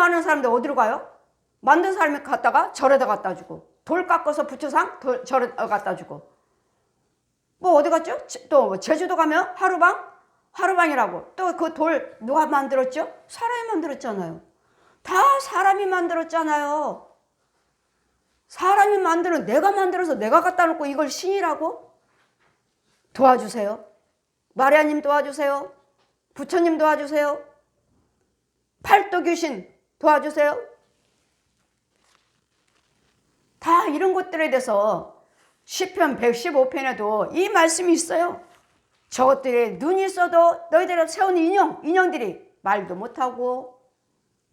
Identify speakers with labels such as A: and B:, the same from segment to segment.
A: 많은 사람들 어디로 가요? 만든 사람이 갔다가 절에다 갖다 주고, 돌 깎아서 부처상 절에 갖다 주고, 뭐 어디 갔죠? 또 제주도 가면 하루방이라고. 또 그 돌 누가 만들었죠? 사람이 만들었잖아요. 다 사람이 만들었잖아요. 사람이 만드는, 내가 만들어서 내가 갖다 놓고 이걸 신이라고? 도와주세요. 마리아님 도와주세요. 부처님 도와주세요. 팔도 귀신 도와주세요. 다 이런 것들에 대해서 시편 115편에도 이 말씀이 있어요. 저것들이 눈이 있어도 너희들이 세운 인형들이 말도 못하고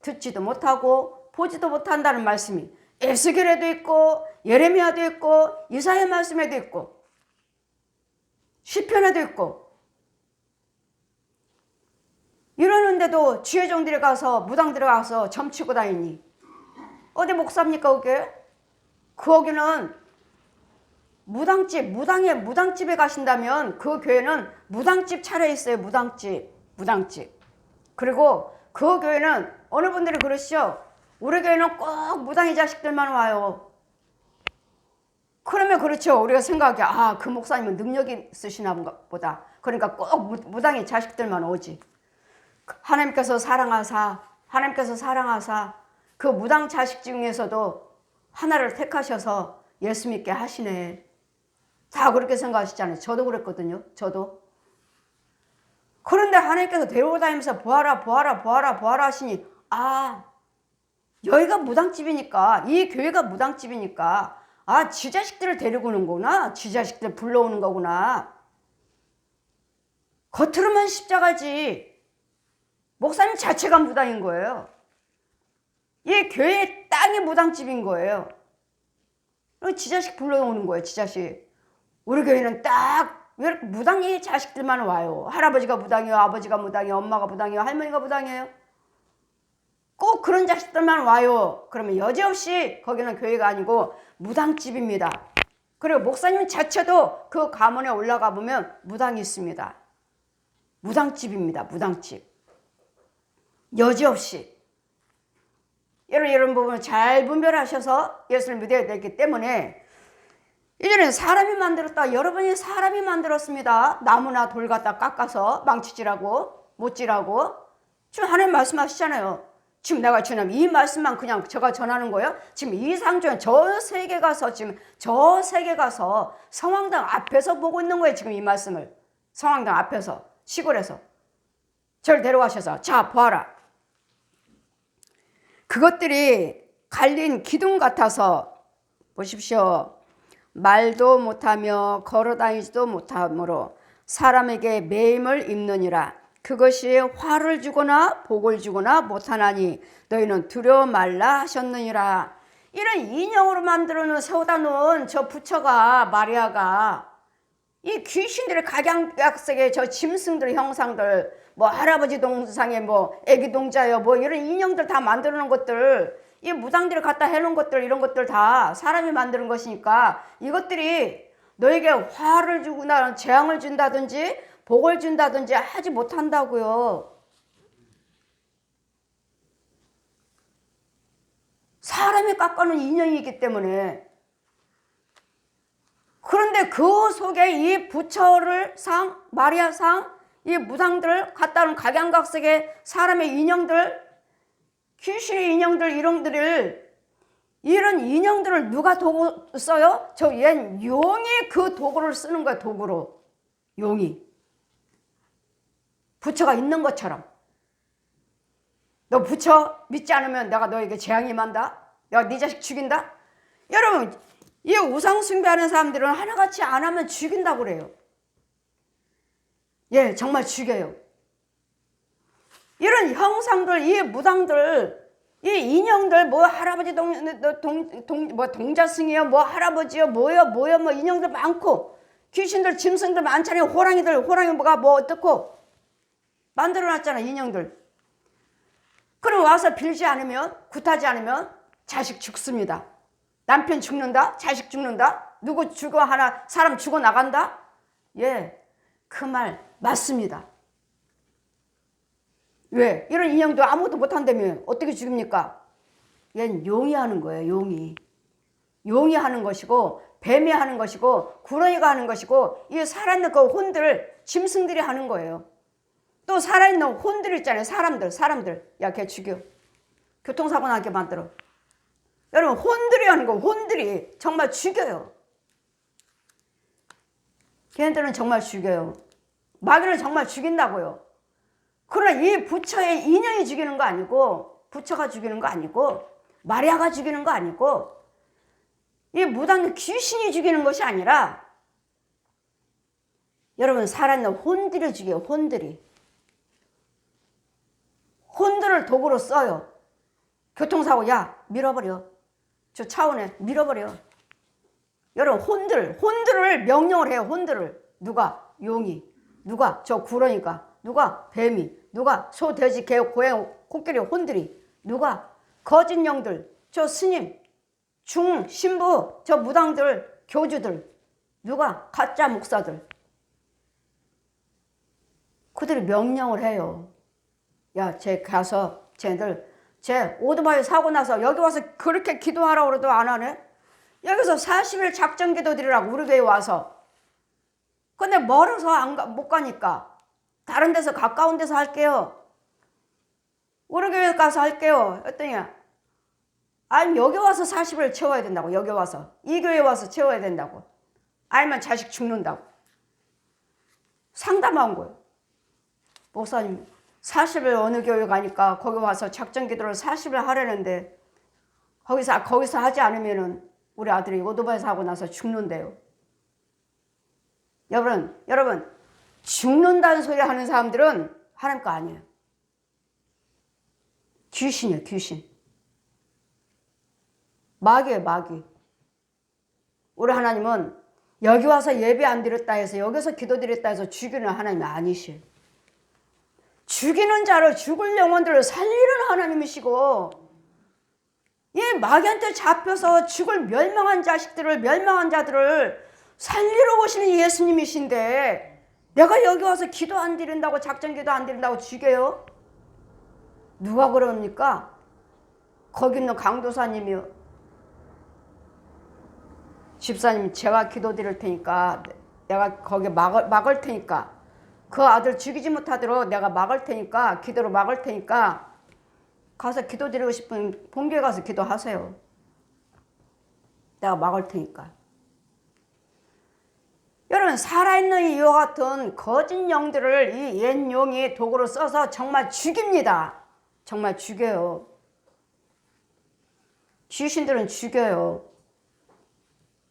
A: 듣지도 못하고 보지도 못한다는 말씀이 에스겔에도 있고 예레미야도 있고 이사야 말씀에도 있고 시편에도 있고, 이러는데도 지혜종들이 가서 무당 들어가서 점치고 다니니 어디 목사입니까 그게? 거기는 무당집에 가신다면 그 교회는 무당집 차려 있어요. 무당집. 그리고 그 교회는 어느 분들이 그러시죠? 우리 교회는 꼭 무당의 자식들만 와요. 그러면 그렇죠. 우리가 생각하기에 그 목사님은 능력이 있으시나 보다. 그러니까 꼭 무당의 자식들만 오지. 하나님께서 사랑하사 그 무당 자식 중에서도 하나를 택하셔서 예수 믿게 하시네. 다 그렇게 생각하시잖아요. 저도 그랬거든요. 저도. 그런데 하나님께서 데리고 다니면서 보아라 하시니 여기가 무당집이니까, 이 교회가 무당집이니까 지 자식들을 데리고 오는구나. 지 자식들 불러오는 거구나. 겉으로만 십자가지 목사님 자체가 무당인 거예요. 이 교회 땅이 무당집인 거예요. 지 자식 불러오는 거예요. 지 자식. 우리 교회는 딱 왜 무당의 자식들만 와요. 할아버지가 무당이에요. 아버지가 무당이에요. 엄마가 무당이에요. 할머니가 무당이에요. 꼭 그런 자식들만 와요. 그러면 여지없이 거기는 교회가 아니고 무당집입니다. 그리고 목사님 자체도 그 가문에 올라가 보면 무당이 있습니다. 무당집입니다. 무당집. 여지없이. 이런 부분을 잘 분별하셔서 예수를 믿어야 되기 때문에, 이전에 사람이 만들었다. 여러분이 사람이 만들었습니다. 나무나 돌 갖다 깎아서 망치질하고 못질하고. 지금 하나님 말씀하시잖아요. 지금 내가 전하면 이 말씀만 그냥 제가 전하는 거예요. 지금 이 상조는 저 세계 가서 성황당 앞에서 보고 있는 거예요. 지금 이 말씀을 성황당 앞에서 시골에서 저를 데려가셔서 자 보아라. 그것들이 갈린 기둥 같아서 보십시오. 말도 못하며 걸어다니지도 못하므로 사람에게 매임을 입느니라. 그것이 화를 주거나 복을 주거나 못하나니 너희는 두려워 말라 하셨느니라. 이런 인형으로 만들어 세우다 놓은 저 부처가, 마리아가 이 귀신들의 각양각색의 저 짐승들 형상들, 뭐 할아버지 동상에 뭐 애기 동자요 뭐 이런 인형들 다 만들어 놓은 것들, 이 무당들이 갖다 해놓은 것들, 이런 것들 다 사람이 만드는 것이니까 이것들이 너에게 화를 주거나 재앙을 준다든지 복을 준다든지 하지 못한다고요. 사람이 깎아놓은 인형이기 때문에. 그런데 그 속에 이 부처를 상, 마리아 상, 이 무당들 갖다 놓은 각양각색의 사람의 인형들, 귀신의 인형들, 이런 인형들을 누가 도구 써요? 얘는 용이 그 도구를 쓰는 거야. 도구로. 용이. 부처가 있는 것처럼. 너 부처 믿지 않으면 내가 너에게 재앙이 임한다. 내가 네 자식 죽인다. 여러분, 이 우상 숭배하는 사람들은 하나같이 안 하면 죽인다고 그래요. 예, 정말 죽여요. 이런 형상들, 이 무당들, 이 인형들, 뭐 할아버지 뭐 동자승이요, 뭐 할아버지요, 뭐요, 뭐 인형들 많고, 귀신들, 짐승들 많잖아요. 호랑이 뭐가 뭐 어떻고 만들어놨잖아, 인형들. 그럼 와서 빌지 않으면, 굿하지 않으면 자식 죽습니다. 남편 죽는다, 자식 죽는다, 누구 죽어 하나, 사람 죽어 나간다. 예, 그 말 맞습니다. 왜? 이런 인형도 아무것도 못한다며 어떻게 죽입니까? 얘는 용이 하는 거예요. 용이. 용이 하는 것이고 뱀이 하는 것이고 구렁이가 하는 것이고 이 살아있는 그 혼들 짐승들이 하는 거예요. 또 살아있는 혼들 있잖아요. 사람들. 야, 걔 죽여. 교통사고 나게 만들어. 여러분, 혼들이 하는 거, 혼들이 정말 죽여요. 걔네들은 정말 죽여요. 마귀는 정말 죽인다고요. 그러나 이 부처의 인형이 죽이는 거 아니고, 부처가 죽이는 거 아니고, 마리아가 죽이는 거 아니고, 이 무당 귀신이 죽이는 것이 아니라, 여러분, 살아있는 혼들이 죽여요. 혼들이. 혼들을 도구로 써요. 교통사고, 야, 밀어버려. 저 차원에 밀어버려. 여러분, 혼들을 명령을 해요. 혼들을. 누가? 용이. 누가? 저 구렁이가. 누가? 뱀이. 누가? 소, 돼지, 개, 고양이, 코끼리, 혼들이. 누가? 거짓 영들. 저 스님. 신부. 저 무당들, 교주들. 누가? 가짜 목사들. 그들이 명령을 해요. 야, 쟤 가서 쟤들 쟤 오토바이 사고 나서 여기 와서 그렇게 기도하라고 그래도 안 하네? 여기서 40일 작전 기도 드리라고 우리 교회 와서. 근데 멀어서 못 가니까 다른 데서 가까운 데서 할게요. 우리 교회 가서 할게요. 했더니 아니 여기 와서 40일 채워야 된다고. 여기 와서 이 교회 와서 채워야 된다고. 아니면 자식 죽는다고. 상담한 거예요. 목사님 40일 어느 교회 가니까 거기 와서 작전 기도를 40일 하려는데 거기서 하지 않으면은 우리 아들이 오토바이 사고 나서 죽는데요. 여러분 죽는다는 소리 하는 사람들은 하나님 거 아니에요. 귀신이에요. 귀신. 마귀예요. 마귀. 우리 하나님은 여기 와서 예배 안 드렸다 해서 여기서 기도 드렸다 해서 죽이는 하나님이 아니시에요. 죽이는 자를 죽을 영혼들을 살리는 하나님이시고 이 마귀한테 잡혀서 죽을 멸망한 자들을 살리러 오시는 예수님이신데 내가 여기 와서 기도 안 드린다고 작전 기도 안 드린다고 죽여요? 누가 그럽니까? 거기 있는 강도사님이요. 집사님 제가 기도 드릴 테니까 내가 거기 막을 테니까 그 아들 죽이지 못하도록 내가 막을 테니까 기도로 막을 테니까 가서 기도 드리고 싶으면 본교에 가서 기도하세요. 내가 막을 테니까. 여러분 살아있는 이와 같은 거짓 영들을 이 옛 용이 도구로 써서 정말 죽입니다. 정말 죽여요. 귀신들은 죽여요.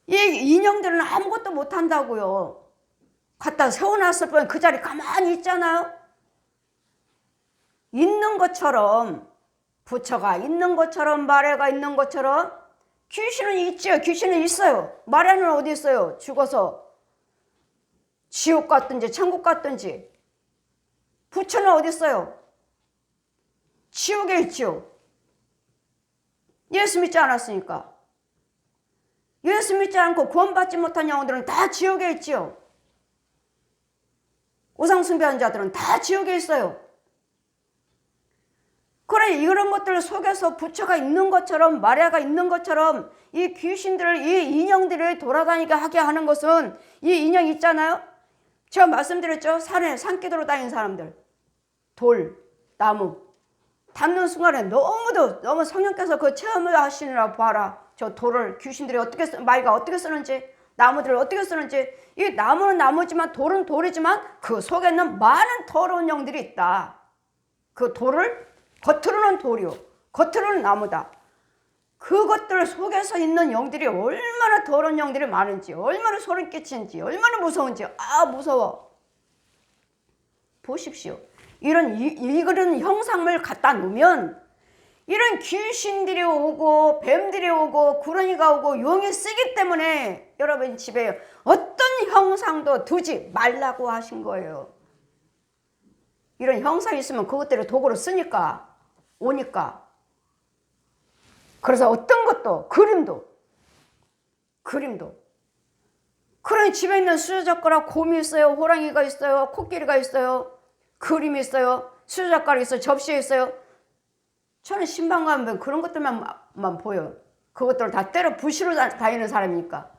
A: 이 인형들은 아무것도 못한다고요. 갖다 세워놨을 뿐 그 자리 가만히 있잖아요. 있는 것처럼 부처가 있는 것처럼 마리아가 있는 것처럼 귀신은 있지요. 귀신은 있어요. 마리아는 어디 있어요? 죽어서 지옥 갔든지 천국 갔든지. 부처는 어디 있어요? 지옥에 있지요. 예수 믿지 않았으니까. 예수 믿지 않고 구원받지 못한 영혼들은 다 지옥에 있지요. 우상 숭배하는 자들은 다 지옥에 있어요. 그래 이런 것들 속에서 부처가 있는 것처럼 마리아가 있는 것처럼 이 귀신들을 이 인형들을 돌아다니게 하게 하는 것은 이 인형 있잖아요. 제가 말씀드렸죠. 산기도로 다니는 사람들. 돌, 나무 닿는 순간에 너무 성령께서 그 체험을 하시느라 봐라. 저 돌을 귀신들이 마귀가 어떻게 쓰는지 나무들을 어떻게 쓰는지. 이 나무는 나무지만 돌은 돌이지만 그 속에는 많은 더러운 영들이 있다. 그 돌을 겉으로는 돌이요 겉으로는 나무다. 그것들 속에서 있는 영들이 얼마나 더러운 영들이 많은지 얼마나 소름 끼치는지 얼마나 무서운지 무서워. 보십시오. 이런 형상을 갖다 놓으면 이런 귀신들이 오고 뱀들이 오고 구렁이가 오고 용이 쓰기 때문에 여러분 집에 어떤 형상도 두지 말라고 하신 거예요. 이런 형상이 있으면 그것들을 도구로 쓰니까 오니까. 그래서 어떤 것도 그림도 그러니 집에 있는 수저젓가락 곰이 있어요. 호랑이가 있어요. 코끼리가 있어요. 그림이 있어요. 수저젓가락 있어요? 접시에 있어요? 저는 신방 가면 그런 것들만 보여요. 그것들을 다 때려 부시러 다니는 사람이니까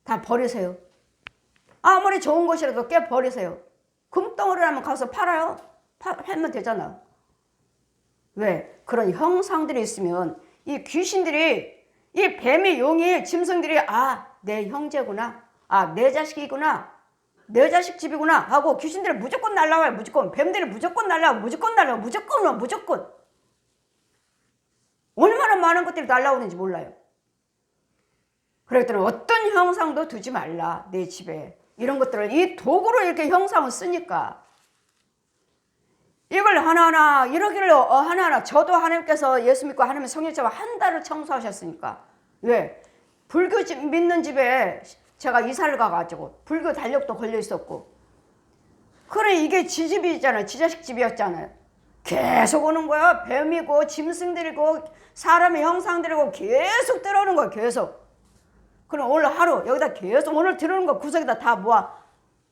A: 다 버리세요. 아무리 좋은 것이라도 깨 버리세요. 금덩어리라면 가서 팔아요. 팔면 되잖아. 왜? 그런 형상들이 있으면 이 귀신들이, 이 뱀이, 용이, 짐승들이 내 형제구나, 내 자식이구나, 내 자식 집이구나 하고 귀신들이 무조건 날라와요. 무조건. 뱀들이 무조건 날라와. 무조건. 얼마나 많은 것들이 날라오는지 몰라요. 그랬더니 어떤 형상도 두지 말라 내 집에. 이런 것들을 이 도구로 이렇게 형상을 쓰니까 이걸 하나하나 이러기를 하나하나 저도 하나님께서 예수 믿고 하나님의 성령처럼 한 달을 청소하셨으니까. 왜? 불교 믿는 집에 제가 이사를 가가지고 불교 달력도 걸려 있었고, 그래 이게 지 집이잖아요. 지 자식 집이었잖아요. 계속 오는 거야. 뱀이고 짐승들이고 사람의 형상들이고 계속 들어오는 거야. 계속. 그럼 오늘 하루 여기다 계속 오늘 들어오는 거 구석에다 다 모아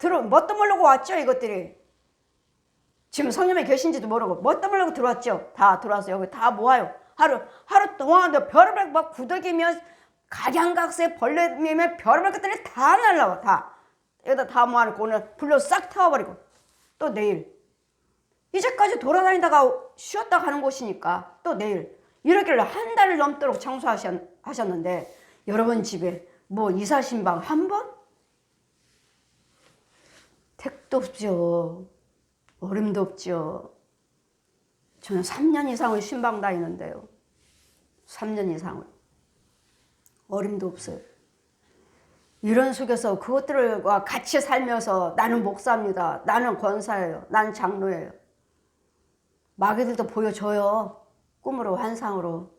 A: 뭣도 모르고 왔죠. 이것들이 지금 성령이 계신지도 모르고 뭣도 모르고 들어왔죠. 다 들어와서 여기 다 모아요. 하루 동안 별의별 막 구더기며 각양각색 벌레며 별의별 것들이 다 날라와. 다 여기다 다 모아놓고 오늘 불로 싹 태워버리고 또 내일 이제까지 돌아다니다가 쉬었다 가는 곳이니까 또 내일 이렇게 한 달을 넘도록 청소하셨는데 여러분 집에 뭐 이사신방 한 번? 택도 없죠. 어림도 없죠. 저는 3년 이상을 신방 다니는데요. 3년 이상을. 어림도 없어요. 이런 속에서 그것들과 같이 살면서 나는 목사입니다. 나는 권사예요. 나는 장로예요. 마귀들도 보여줘요. 꿈으로 환상으로.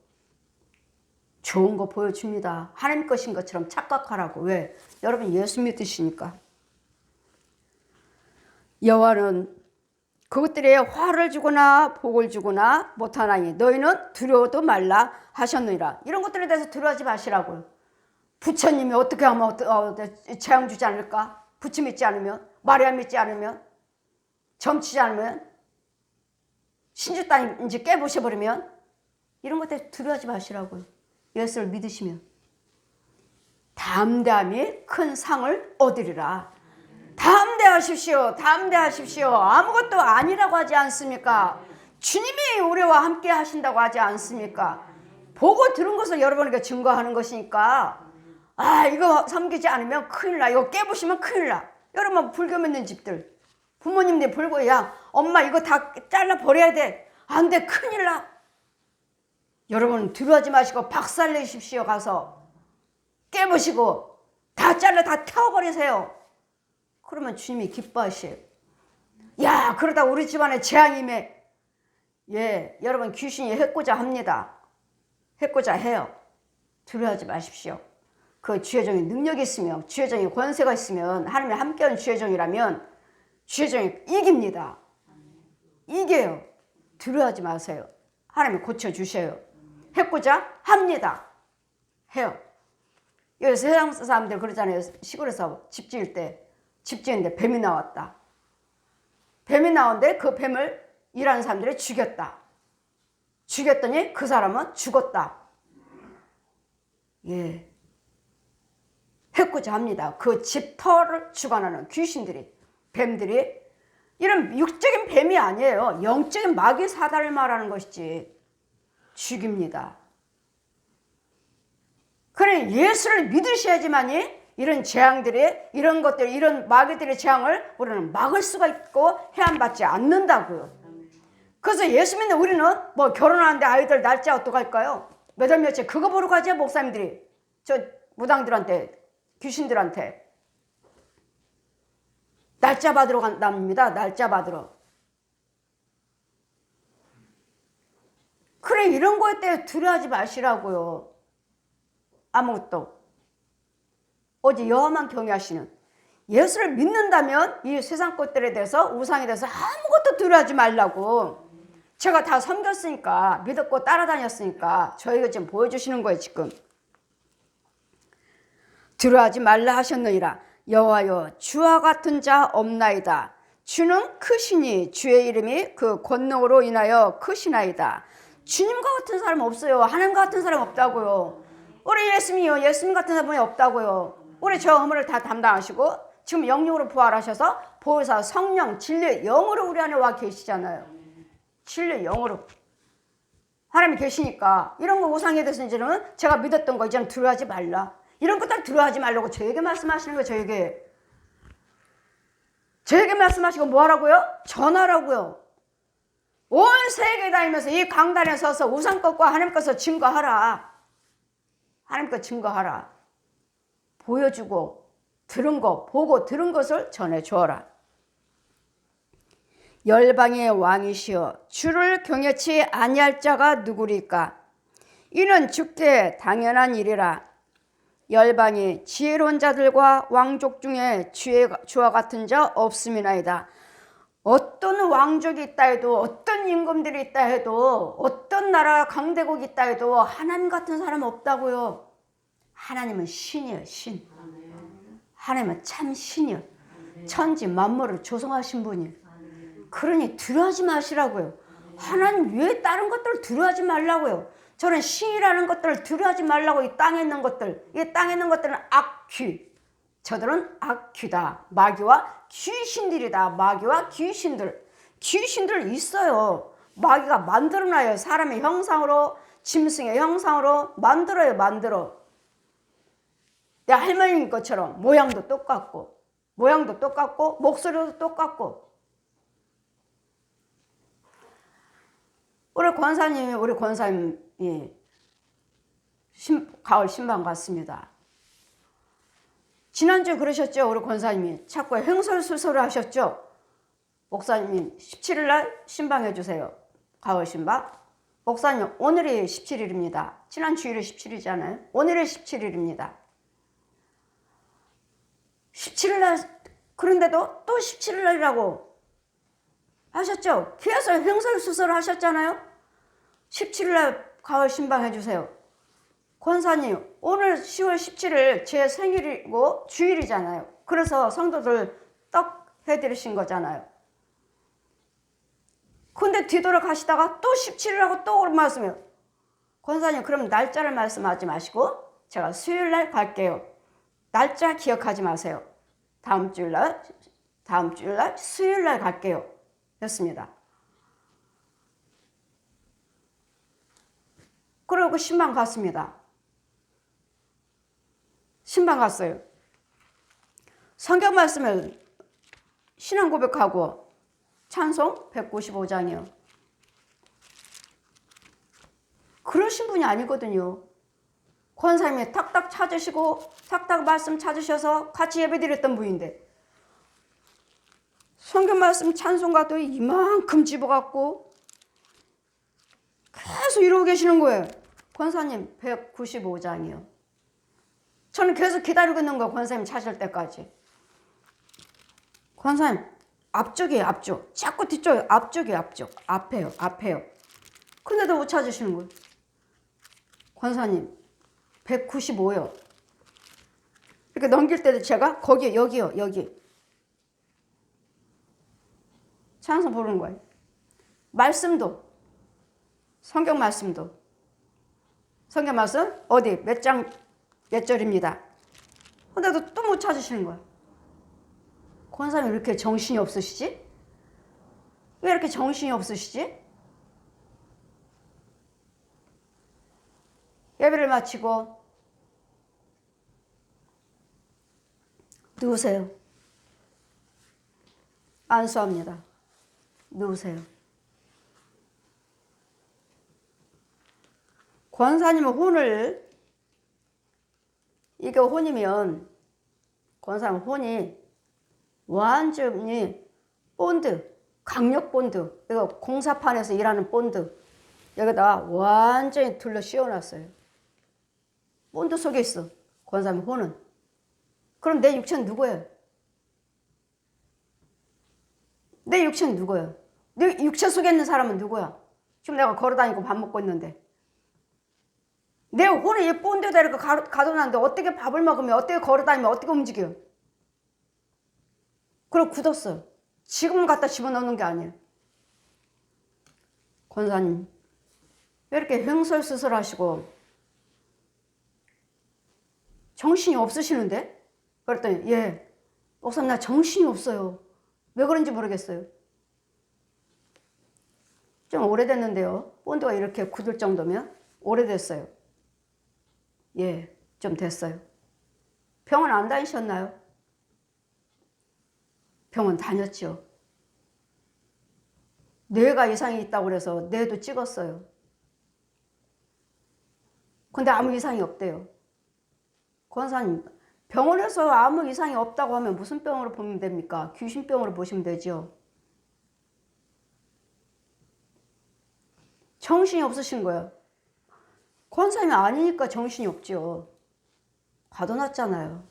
A: 좋은 거 보여줍니다. 하나님 것인 것처럼 착각하라고. 왜? 여러분 예수 믿으시니까. 여호와는 그것들에 화를 주거나 복을 주거나 못하나니 너희는 두려워도 말라 하셨느니라. 이런 것들에 대해서 두려워하지 마시라고요. 부처님이 어떻게 하면 재앙 주지 않을까? 부처 믿지 않으면, 마리아 믿지 않으면, 점치지 않으면, 신주 땅인지 깨부셔버리면 이런 것들 두려워하지 마시라고요. 예수를 믿으시면 담대함이 큰 상을 얻으리라. 담대하십시오. 아무것도 아니라고 하지 않습니까? 주님이 우리와 함께 하신다고 하지 않습니까? 보고 들은 것을 여러분에게 증거하는 것이니까 이거 섬기지 않으면 큰일 나. 이거 깨부시면 큰일 나. 여러분 불교 믿는 집들 부모님들 불고 엄마 이거 다 잘라 버려야 돼. 안 돼. 큰일 나. 여러분 두려워하지 마시고 박살내십시오. 가서 깨부시고 다 잘라 다 태워버리세요. 그러면 주님이 기뻐하셔요. 그러다 우리 집안에 재앙이 임해. 여러분 귀신이 해코자 합니다. 해코자 해요. 두려워하지 마십시오. 그 주의 종이 능력이 있으며 주의 종이 권세가 있으면 하나님이 함께하는 주의 종이라면 주의 종이 이깁니다. 이겨요. 두려워하지 마세요. 하나님이 고쳐주셔요. 해코자 합니다. 해요. 여기 세상 사람들 그러잖아요. 시골에서 집 지는데 뱀이 나왔다. 뱀이 나오는데 그 뱀을 일하는 사람들이 죽였다. 죽였더니 그 사람은 죽었다. 해코자 합니다. 그 집 터를 주관하는 귀신들이, 뱀들이, 이런 육적인 뱀이 아니에요. 영적인 마귀 사단을 말하는 것이지. 죽입니다. 그래 예수를 믿으셔야지만이 이런 재앙들이, 이런 것들, 이런 마귀들의 재앙을 우리는 막을 수가 있고 해안받지 않는다고요. 그래서 예수 믿는 우리는 뭐 결혼하는데 아이들 날짜 어떡할까요? 몇 월 며칠 그거 보러 가죠. 목사님들이 저 무당들한테, 귀신들한테 날짜 받으러 간답니다. 날짜 받으러. 그래 이런 거에 대해 두려워하지 마시라고요. 아무것도. 오직 여호와만 경외하시는, 예수를 믿는다면 이 세상 것들에 대해서, 우상에 대해서 아무것도 두려워하지 말라고. 제가 다 섬겼으니까, 믿었고 따라다녔으니까 저희가 지금 보여주시는 거예요. 지금 두려워하지 말라 하셨느니라. 여호와여 주와 같은 자 없나이다. 주는 크시니 주의 이름이 그 권능으로 인하여 크시나이다. 주님과 같은 사람 없어요. 하나님과 같은 사람 없다고요. 우리 예수님이요. 예수님 같은 사람이 없다고요. 우리 저 허물을 다 담당하시고 지금 영육으로 부활하셔서 보혜사 성령 진리의 영으로 우리 안에 와 계시잖아요. 진리의 영으로 하나님이 계시니까 이런 거 우상에 대해서 이제는 제가 믿었던 거 이제는 두려워하지 말라. 이런 것들 두려워하지 말라고 저에게 말씀하시는 거예요. 저에게 말씀하시고 뭐 하라고요? 전하라고요. 온 세계 다니면서 이 강단에 서서 우상 것과 하나님 것을 증거하라. 하나님 것 증거하라. 보여주고 들은 거 보고 들은 것을 전해주어라. 열방의 왕이시여 주를 경외치 아니할 자가 누구리까? 이는 주께 당연한 일이라. 열방이 지혜로운 자들과 왕족 중에 주와 같은 자 없음이나이다. 어떤 왕족이 있다 해도 어떤 임금들이 있다 해도 어떤 나라 강대국이 있다 해도 하나님 같은 사람 없다고요. 하나님은 신이에요. 신. 하나님은 참 신이에요. 천지 만물을 조성하신 분이에요. 그러니 두려워하지 마시라고요. 하나님 왜 다른 것들을 두려워하지 말라고요. 저는 신이라는 것들을 두려워하지 말라고. 이 땅에 있는 것들, 이 땅에 있는 것들은 악귀. 저들은 악귀다. 마귀와 귀신들이다. 마귀와 귀신들. 귀신들 있어요. 마귀가 만들어놔요. 사람의 형상으로, 짐승의 형상으로 만들어. 내 할머니 것처럼 모양도 똑같고, 목소리도 똑같고. 우리 권사님이 가을 신방 갔습니다. 지난주에 그러셨죠. 우리 권사님이 자꾸 횡설수설을 하셨죠. 목사님이 17일 날 신방해 주세요. 가을 신방. 목사님 오늘이 17일입니다. 지난 주일이 17일이잖아요. 오늘이 17일입니다. 17일 날 그런데도 또 17일 날이라고 하셨죠? 계속 횡설수설을 하셨잖아요. 17일 날 가을 신방 해주세요. 권사님 오늘 10월 17일 제 생일이고 주일이잖아요. 그래서 성도들 떡 해드리신 거잖아요. 근데 뒤돌아가시다가 또 17일하고 또 그런 말씀해요. 권사님 그럼 날짜를 말씀하지 마시고 제가 수요일 날 갈게요. 날짜 기억하지 마세요. 다음 주일 날 수요일 날 갈게요. 였습니다. 그러고 신방 갔습니다. 신방 갔어요. 성경 말씀을 신앙 고백하고 찬송 195장이요. 그러신 분이 아니거든요. 권사님이 탁탁 찾으시고 탁탁 말씀 찾으셔서 같이 예배드렸던 분인데 성경 말씀 찬송가도 이만큼 집어갖고 계속 이러고 계시는 거예요. 권사님 195장이요. 저는 계속 기다리고 있는 거예요. 권사님 찾을 때까지. 권사님 앞쪽이에요. 앞쪽. 자꾸 뒤쪽에 앞쪽이에요. 앞쪽. 앞에요. 근데도 못 찾으시는 거예요. 권사님 195요. 이렇게 넘길 때도 제가 거기 여기요. 여기. 찬송 부르는 거예요. 말씀도 성경 말씀도 성경 말씀 어디 몇 장 몇 절입니다. 근데도 또 못 찾으시는 거예요. 권사님 왜 이렇게 정신이 없으시지? 왜 이렇게 정신이 없으시지? 예배를 마치고 누우세요. 안수합니다. 누우세요. 권사님은 혼을 이게 혼이면 권사님 혼이 완전히 본드, 강력 본드, 이거 공사판에서 일하는 본드 여기다 완전히 둘러 씌워놨어요. 본드 속에 있어. 권사님 혼은. 그럼 내 육체는 누구예요? 내 육체는 누구예요? 내 육체 속에 있는 사람은 누구야? 지금 내가 걸어다니고 밥 먹고 있는데 내 혼을 이 본드에다 이렇게 가둬놨는데 어떻게 밥을 먹으면 어떻게 걸어다니면 어떻게 움직여요? 그리고 굳었어요. 지금 갖다 집어넣는 게 아니에요. 권사님 왜 이렇게 횡설수설하시고 정신이 없으시는데? 그랬더니 예, 목사님 나 정신이 없어요. 왜 그런지 모르겠어요. 좀 오래됐는데요. 본드가 이렇게 굳을 정도면 오래됐어요. 예, 좀 됐어요. 병원 안 다니셨나요? 병원 다녔죠. 뇌가 이상이 있다고 그래서 뇌도 찍었어요. 근데 아무 이상이 없대요. 권사님, 병원에서 아무 이상이 없다고 하면 무슨 병으로 보면 됩니까? 귀신병으로 보시면 되죠. 정신이 없으신 거예요. 권사님이 아니니까 정신이 없죠. 가둬놨잖아요.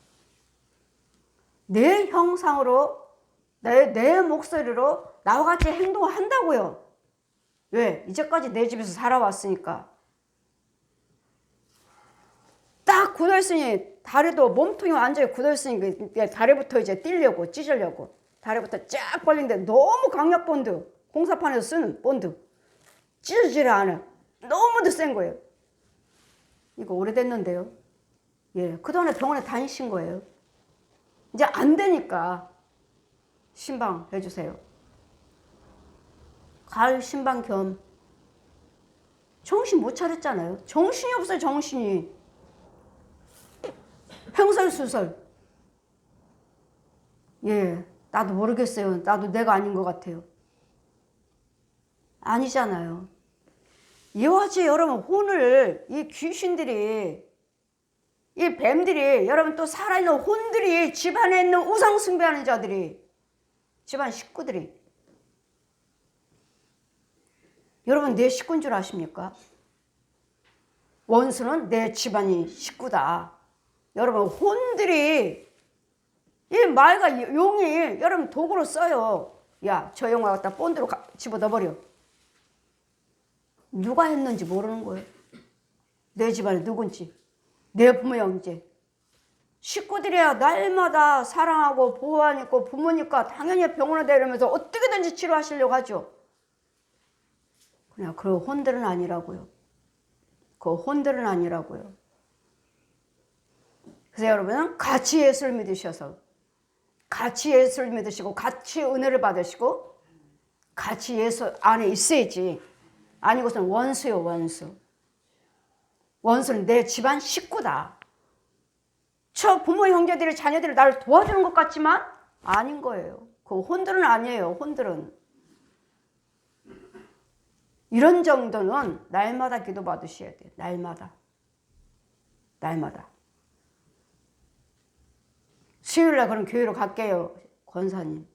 A: 내 형상으로 내 목소리로 나와 같이 행동을 한다고요. 왜? 이제까지 내 집에서 살아왔으니까. 딱 굳어있으니 다리도 몸통이 완전히 굳어있으니 다리부터 이제 뛸려고 찢으려고 다리부터 쫙 벌린데 너무 강력 본드, 공사판에서 쓰는 본드 찢어지를 않아. 너무도 센 거예요. 이거 오래됐는데요. 예, 그동안에 병원에 다니신 거예요. 이제 안 되니까 신방 해주세요. 가을 신방 겸 정신 못 차렸잖아요. 정신이 없어요. 정신이. 횡설수설. 예, 나도 모르겠어요. 나도 내가 아닌 것 같아요. 아니잖아요. 이와 같이 여러분 혼을 이 귀신들이 이 뱀들이 여러분 또 살아있는 혼들이 집안에 있는 우상 숭배하는 자들이 집안 식구들이 여러분 내 식구인 줄 아십니까? 원수는 내 집안이 식구다. 여러분 혼들이 이 말과 용이 여러분 도구로 써요. 야, 저 영화 갖다 본드로 집어넣어버려. 누가 했는지 모르는 거예요. 내 집안에 누군지. 내 부모 형제. 식구들이야 날마다 사랑하고 보호하니까 부모니까 당연히 병원에 데려면서 어떻게든지 치료하시려고 하죠. 그냥 그 혼들은 아니라고요. 그 혼들은 아니라고요. 그래서 여러분은 같이 예수를 믿으셔서 같이 예수를 믿으시고 같이 은혜를 받으시고 같이 예수 안에 있어야지. 아니고서는 원수요, 원수. 원수는 내 집안 식구다. 저 부모 형제들이 자녀들이 나를 도와주는 것 같지만 아닌 거예요. 그 혼들은 아니에요. 혼들은. 이런 정도는 날마다 기도 받으셔야 돼요. 날마다. 날마다. 수요일날 그럼 교회로 갈게요. 권사님.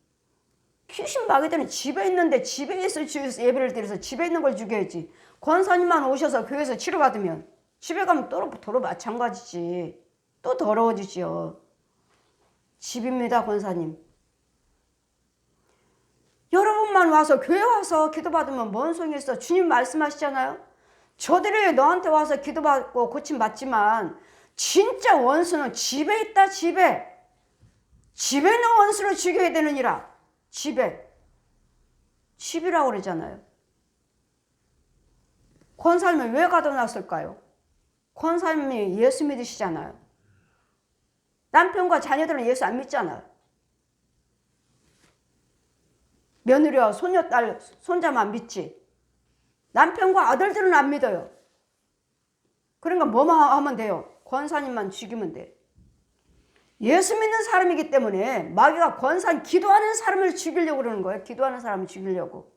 A: 귀신 마귀들은 집에 있는데 집에서 예배를 드려서 집에 있는 걸 죽여야지. 권사님만 오셔서 교회에서 치료받으면 집에 가면 또 마찬가지지. 또 더러워지죠. 집입니다, 권사님. 여러분만 와서 교회 와서 기도받으면 뭔 소용이 있어. 주님 말씀하시잖아요. 저들이 너한테 와서 기도받고 고침받지만 진짜 원수는 집에 있다. 집에 있는 원수를 죽여야 되느니라. 집이라고 그러잖아요. 권사님은 왜 가둬놨을까요? 권사님이 예수 믿으시잖아요. 남편과 자녀들은 예수 안 믿잖아요. 며느리와 손녀딸, 손자만 믿지. 남편과 아들들은 안 믿어요. 그러니까 뭐만 하면 돼요? 권사님만 죽이면 돼. 예수 믿는 사람이기 때문에 마귀가 권사님, 기도하는 사람을 죽이려고 그러는 거예요. 기도하는 사람을 죽이려고.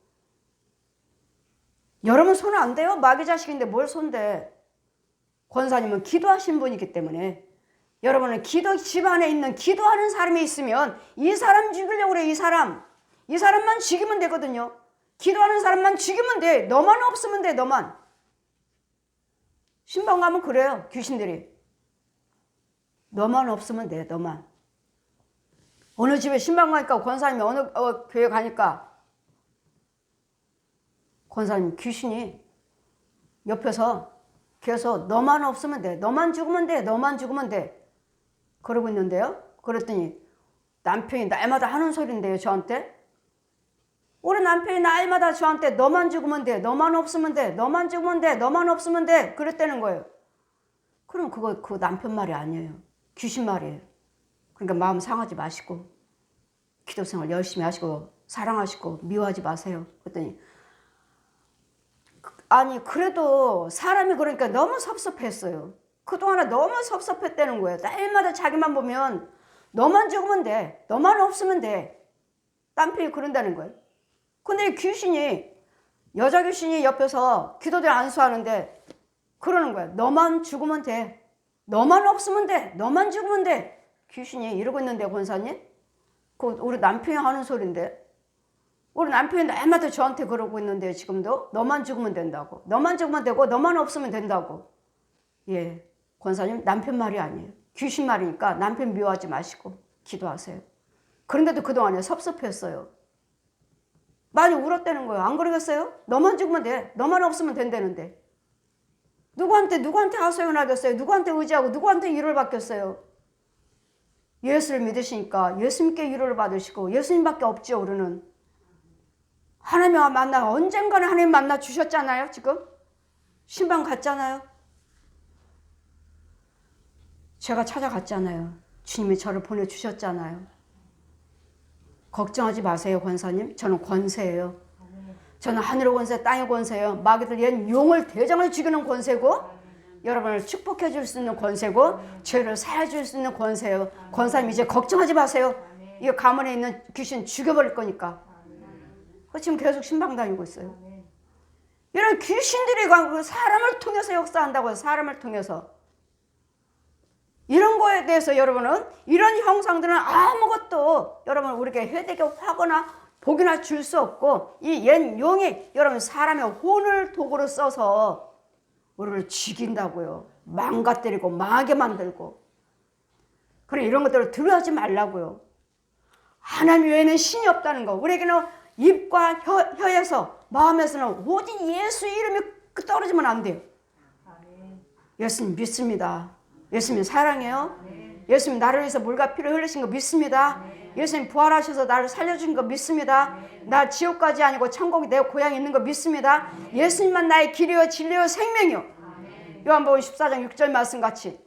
A: 여러분 손은 안 돼요? 마귀 자식인데 뭘 손대? 권사님은 기도하신 분이기 때문에 여러분은 집안에 있는 기도하는 사람이 있으면 이 사람 죽이려고 그래. 이 사람만 죽이면 되거든요. 기도하는 사람만 죽이면 돼. 너만 없으면 돼. 너만. 신방 가면 그래요. 귀신들이. 너만 없으면 돼. 너만. 어느 집에 신방 가니까 권사님이 어느 교회 가니까 권사님 귀신이 옆에서 계속 너만 없으면 돼. 너만 죽으면 돼. 너만 죽으면 돼. 그러고 있는데요. 그랬더니 남편이 날마다 하는 소리인데요. 저한테. 우리 남편이 날마다 저한테 너만 죽으면 돼, 너만 없으면 돼, 너만 죽으면 돼, 너만 없으면 돼 그랬다는 거예요. 그럼 그거 그 남편 말이 아니에요. 귀신 말이에요. 그러니까 마음 상하지 마시고 기도 생활 열심히 하시고 사랑하시고 미워하지 마세요. 그랬더니 아니 그래도 사람이 그러니까 너무 섭섭했어요. 그동안에 너무 섭섭했다는 거예요. 날마다 자기만 보면 너만 죽으면 돼, 너만 없으면 돼. 남편이 그런다는 거예요. 근데 귀신이 여자 귀신이 옆에서 기도들 안수하는데 그러는 거야. 너만 죽으면 돼. 너만 없으면 돼. 너만 죽으면 돼. 귀신이 이러고 있는데 권사님? 그 우리 남편이 하는 소리인데. 우리 남편이 날마다 저한테 그러고 있는데 지금도 너만 죽으면 된다고. 너만 죽으면 되고 너만 없으면 된다고. 예, 권사님 남편 말이 아니에요. 귀신 말이니까 남편 미워하지 마시고 기도하세요. 그런데도 그동안에 섭섭했어요. 많이 울었다는 거예요. 안 그러겠어요? 너만 죽으면 돼. 너만 없으면 된다는데. 누구한테 하소연하겠어요? 누구한테 의지하고 누구한테 위로를 받겠어요? 예수를 믿으시니까 예수님께 위로를 받으시고 예수님밖에 없죠. 우리는. 하나님과 만나 언젠가는 하나님 만나 주셨잖아요. 지금 신방 갔잖아요. 제가 찾아갔잖아요. 주님이 저를 보내주셨잖아요. 걱정하지 마세요. 권사님. 저는 권세예요. 저는 하늘의 권세, 땅의 권세예요. 마귀들 옛 용을 대장을 죽이는 권세고 여러분을 축복해 줄 수 있는 권세고 죄를 사해 줄 수 있는 권세예요. 권사님 이제 걱정하지 마세요. 이 가문에 있는 귀신 죽여버릴 거니까. 지금 계속 신방 다니고 있어요. 이런 귀신들이 사람을 통해서 역사한다고요. 사람을 통해서. 이런 거에 대해서 여러분은 이런 형상들은 아무것도 여러분 우리에게 혜택이 하거나 복이나 줄 수 없고 이 옛 용이 여러분 사람의 혼을 도구로 써서 우리를 죽인다고요. 망가뜨리고 망하게 만들고. 그래 이런 것들을 두려워하지 말라고요. 하나님 외에는 신이 없다는 거. 우리에게는 입과 혀에서 마음에서는 오직 예수 이름이 떨어지면 안 돼요. 예수님 믿습니다. 예수님 사랑해요. 예수님 나를 위해서 물과 피를 흘리신 거 믿습니다. 예수님 부활하셔서 나를 살려주신 거 믿습니다. 나 지옥까지 아니고 천국이 내 고향에 있는 거 믿습니다. 예수님만 나의 길이요 진리요 생명이요. 요한복음 14장 6절 말씀 같이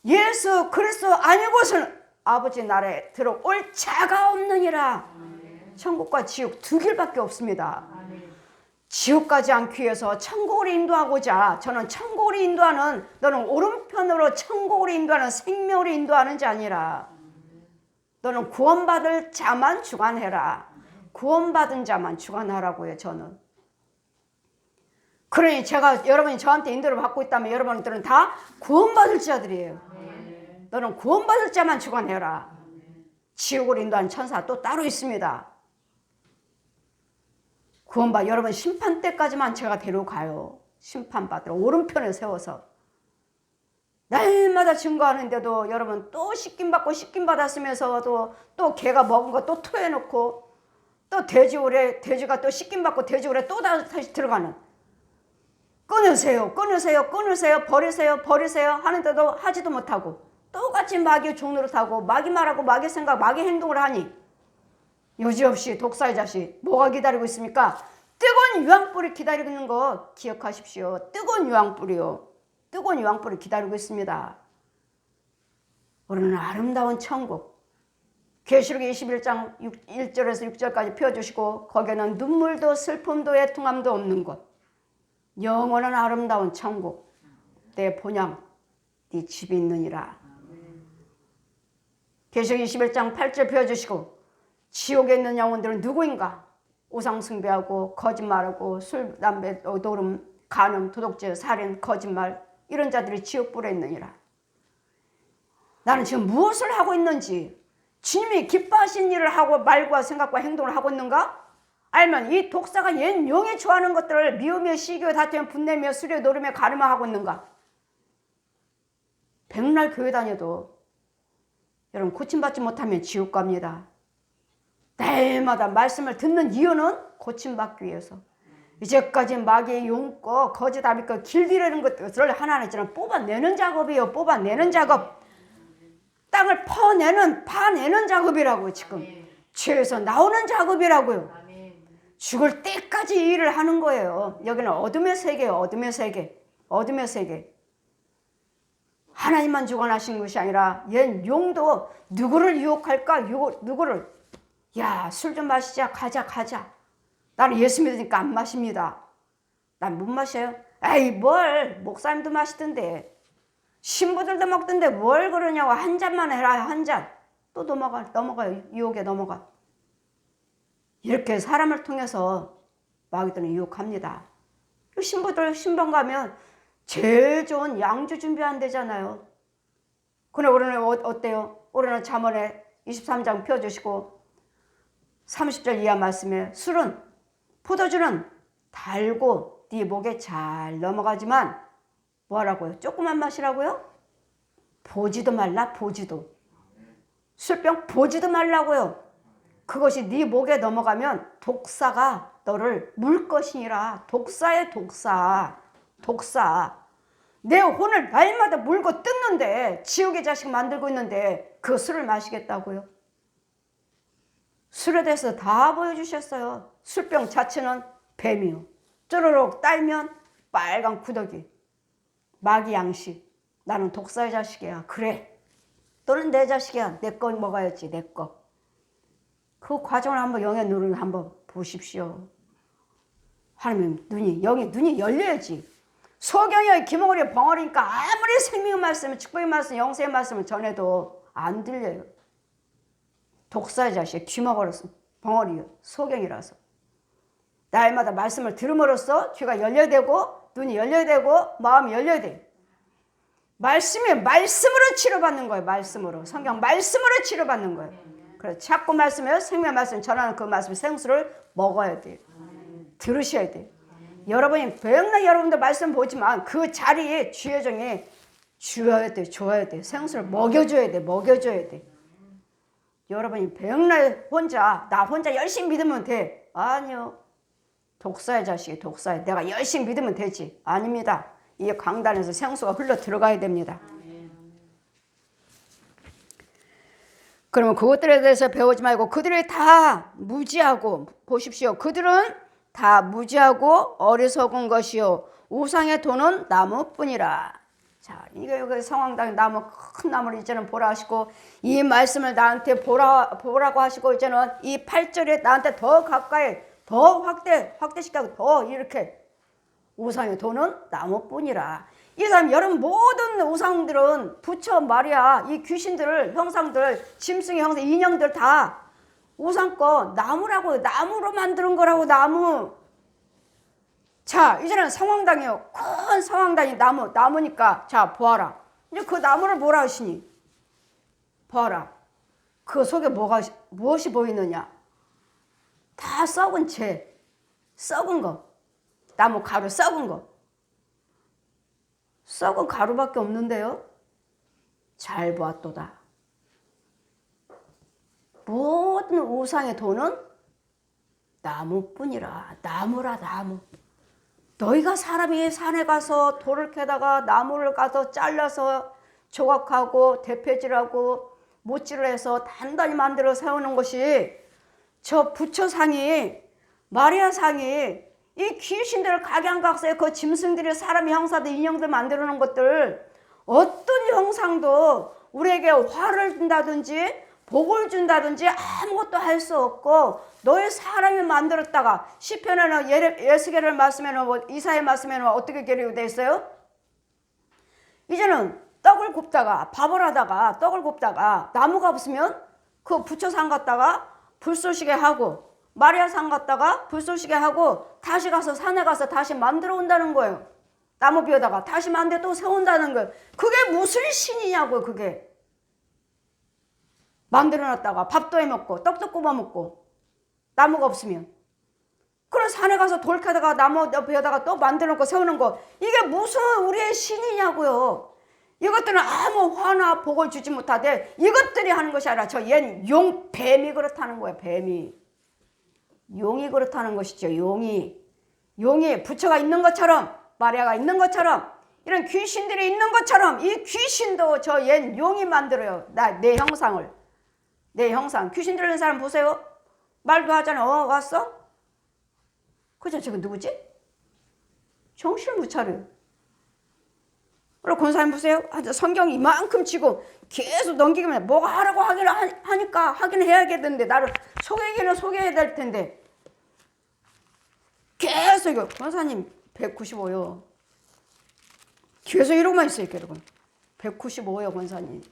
A: 예수 그리스도 아니고서는 아버지 나라에 들어올 자가 없느니라. 천국과 지옥 두 길밖에 없습니다. 지옥까지 않기 위해서 천국으로 인도하고자 저는 천국으로 인도하는 너는 오른편으로 천국으로 인도하는 생명으로 인도하는 자 아니라 너는 구원받을 자만 주관해라. 구원받은 자만 주관하라고요. 저는. 그러니 제가 여러분이 저한테 인도를 받고 있다면 여러분들은 다 구원받을 자들이에요. 너는 구원받을 자만 주관해라. 지옥으로 인도하는 천사 또 따로 있습니다. 구원받 여러분 심판 때까지만 제가 데려가요. 심판받으러 오른편에 세워서 날마다 증거하는데도 여러분 또 씻김받고 씻김받았으면서도 또 개가 먹은 거 또 토해놓고 또 돼지오래 돼지가 또 씻김받고 돼지오래 또 다시 들어가는 끊으세요 끊으세요 끊으세요 버리세요 버리세요 하는데도 하지도 못하고 똑같이 마귀의 종로를 타고 마귀 말하고 마귀 생각 마귀 행동을 하니 여지없이 독사의 자식 뭐가 기다리고 있습니까? 뜨거운 유황불이 기다리고 있는 거 기억하십시오. 뜨거운 유황불이요. 뜨거운 유황불이 기다리고 있습니다. 우리는 아름다운 천국 계시록 21장 1절에서 6절까지 펴주시고 거기에는 눈물도 슬픔도 애통함도 없는 곳 영원한 아름다운 천국 내 본향 네 집이 있느니라. 계시록 21장 8절 펴주시고 지옥에 있는 영혼들은 누구인가? 우상 숭배하고 거짓말하고 술, 담배, 노름, 간음, 도둑질, 살인, 거짓말 이런 자들이 지옥불에 있느니라. 나는 지금 무엇을 하고 있는지 주님이 기뻐하신 일을 하고 말과 생각과 행동을 하고 있는가? 아니면 이 독사가 옛 용이 좋아하는 것들을 미우며 시기며 다투며 분내며 수려 노름며 가늠며 하고 있는가? 백날 교회 다녀도 여러분 고침받지 못하면 지옥 갑니다. 날마다 말씀을 듣는 이유는 고침받기 위해서. 이제까지 마귀의 용거 거짓 아비거 길들이는 것들을 하나하나 뽑아내는 작업이에요. 뽑아내는 작업. 땅을 파내는 작업이라고요. 지금 죄에서 나오는 작업이라고요. 죽을 때까지 이 일을 하는 거예요. 여기는 어둠의 세계예요. 어둠의 세계. 어둠의 세계. 하나님만 주관하신 것이 아니라 옛 용도 누구를 유혹할까? 누구를? 야, 술 좀 마시자. 가자. 나는 예수 믿으니까 안 마십니다. 난 못 마셔요. 에이, 뭘. 목사님도 마시던데. 신부들도 먹던데 뭘 그러냐고. 한 잔만 해라. 한 잔. 또 넘어가요. 유혹에 넘어가. 이렇게 사람을 통해서 마귀들은 유혹합니다. 신부들 신방 가면 제일 좋은 양주 준비한대잖아요. 근데 우리는 어때요? 우리는 잠언에 23장 펴주시고 30절 이하 말씀에 술은 포도주는 달고 네 목에 잘 넘어가지만 뭐하라고요? 조금만 마시라고요? 보지도 말라. 보지도. 술병 보지도 말라고요. 그것이 네 목에 넘어가면 독사가 너를 물 것이니라. 독사의 독사. 내 혼을 날마다 물고 뜯는데, 지옥의 자식 만들고 있는데 그 술을 마시겠다고요? 술에 대해서 다 보여주셨어요. 술병 자체는 뱀이요. 쪼르륵 딸면 빨간 구더기. 마귀 양식. 나는 독사의 자식이야. 그래. 너는 내 자식이야. 내 거 먹어야지. 내 거. 그 과정을 한번 영의 눈을 한번 보십시오. 하나님 영의 눈이 열려야지. 소경의 기몽우리 벙어리니까 아무리 생명의 말씀, 축복의 말씀, 영생의 말씀을 전해도 안 들려요. 독사의 자식, 귀먹어서 벙어리요. 소경이라서. 날마다 말씀을 들음으로써 귀가 열려야 되고 눈이 열려야 되고 마음이 열려야 돼요. 말씀으로 치료받는 거예요. 말씀으로. 성경 말씀으로 치료받는 거예요. 그래서 자꾸 말씀을 생명의 말씀 전하는 그 말씀 생수를 먹어야 돼요. 들으셔야 돼요. 여러분이 백날 여러분들 말씀 보지만 그 자리에 주의 종이 줘야 돼. 생수를 먹여줘야 돼. 여러분이 백날 나 혼자 열심히 믿으면 돼. 아니요. 독사의 자식이 독사야. 내가 열심히 믿으면 되지. 아닙니다. 이 강단에서 생수가 흘러 들어가야 됩니다. 그러면 그것들에 대해서 배우지 말고 그들이 다 무지하고, 보십시오. 그들은 다 무지하고 어리석은 것이요 우상의 도는 나무뿐이라. 자, 이게 여기 성황당에 나무, 큰 나무를 이제는 보라 하시고 이 말씀을 나한테 보라고 하시고 이제는 이 8절에 나한테 더 가까이 더 확대시키고 더 이렇게 우상의 도는 나무뿐이라. 이 사람 여러분 모든 우상들은 부처 마리아 이 귀신들 형상들 짐승의 형상 인형들 다 우상 거 나무라고. 나무로 만드는 거라고. 나무. 자, 이제는 성황당이요. 큰 성황당이 나무니까 자 보아라. 이제 그 나무를 뭐라 하시니? 보아라. 그 속에 무엇이 보이느냐? 다 썩은 채. 썩은 거. 나무 가루 썩은 거. 썩은 가루밖에 없는데요. 잘 보았도다. 모든 우상의 도는 나무뿐이라. 나무라. 나무. 너희가 사람이 산에 가서 돌을 캐다가 나무를 가서 잘라서 조각하고 대패질하고 못질을 해서 단단히 만들어 세우는 것이 저 부처상이 마리아상이 이 귀신들 각양각색의 그 짐승들이 사람의 형사들 인형들 만들어 놓은 것들 어떤 형상도 우리에게 화를 준다든지 복을 준다든지 아무것도 할 수 없고 너의 사람이 만들었다가 시편에는 예수계를 말씀에는 이사야 말씀에는 어떻게 기록되어 있어요? 이제는 떡을 굽다가 밥을 하다가 떡을 굽다가 나무가 없으면 그 부처상 갔다가 불 쏘시게 하고 마리아상 갔다가 불 쏘시게 하고 다시 가서 산에 가서 다시 만들어 온다는 거예요. 나무 비우다가 다시 만들어 또 세운다는 거예요. 그게 무슨 신이냐고요. 그게. 만들어놨다가 밥도 해먹고 떡도 굽어먹고 나무가 없으면 그런 산에 가서 돌 캐다가 나무 옆에다가 또 만들어놓고 세우는 거 이게 무슨 우리의 신이냐고요. 이것들은 아무 화나 복을 주지 못하되 이것들이 하는 것이 아니라 저 옛 뱀이 그렇다는 거예요. 용이 그렇다는 것이죠. 용이 부처가 있는 것처럼 마리아가 있는 것처럼 이런 귀신들이 있는 것처럼 이 귀신도 저 옛 용이 만들어요. 내 형상을. 내 형상. 귀신 들리는 사람 보세요. 말도 하잖아. 왔어? 그죠? 저거 누구지? 정신을 못 차려요. 그리고 권사님 보세요. 성경 이만큼 치고 계속 넘기면 뭐가 하라고 하니까 하긴 해야겠는데 나를 소개기는 소개해야 될 텐데 계속 이거 권사님 195요. 계속 이러고만 있어요, 여러분. 195요, 권사님.